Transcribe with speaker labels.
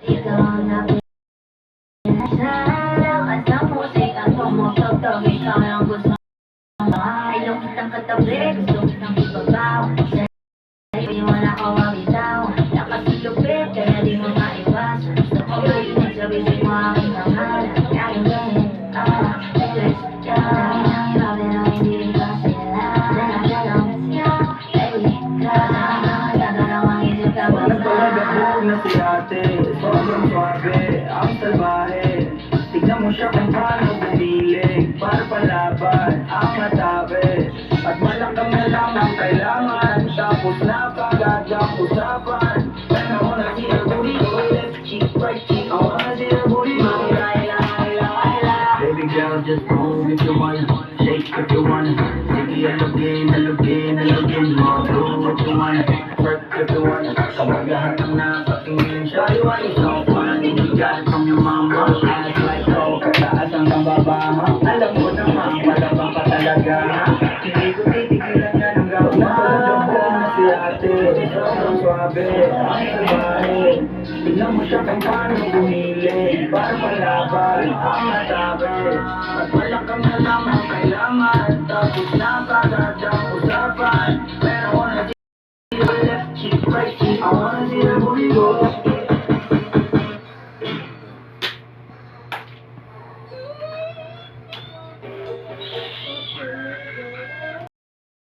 Speaker 1: ikaw ang napinasalakas ng musika tumutugtog, ikaw ang gusto ayaw kitang katabi, gusto kitang ibabaw sa'yo wala ko mabitaw, nakasilupit kaya di mo maibas, gusto ko marinig sabihin mo aking pangalan, kaya ganyan, secret ka pero hindi ka sila, dala-dalang ka, baby ka, nagdadalawang isip ka ba?
Speaker 2: Nagpalagabog na si ate, sobrang swabe, ang salbahe. Tignan mo siya kung paano bumilig, para palaban ang matabi. At malakang na lang ang kailangan, tapos na kagad ang usapan. Kaya ako na siya booty, left cheek, right cheek, ako na siya booty. Baby girl, just move if you want, shake if you want. Sige, alugin mo, do what you want, work if you want. Kamagahan ng napatingin siya, you want it so fun. You got it from your mama, act like so. Kataas ang kambaba, alam mo naman, palabang ka talaga. Hindi ko titigilan nga ng gawa. Nagpalagabog na si ate, sobrang swabe, ang salbahe. Tignan mo siya kung paano bumilig, para palaban ang matabi. At malakang na lang ang kailangan, tapos na kagad ang usapan. Pero wanna see your left cheek, right cheek, I wanna see your booty go.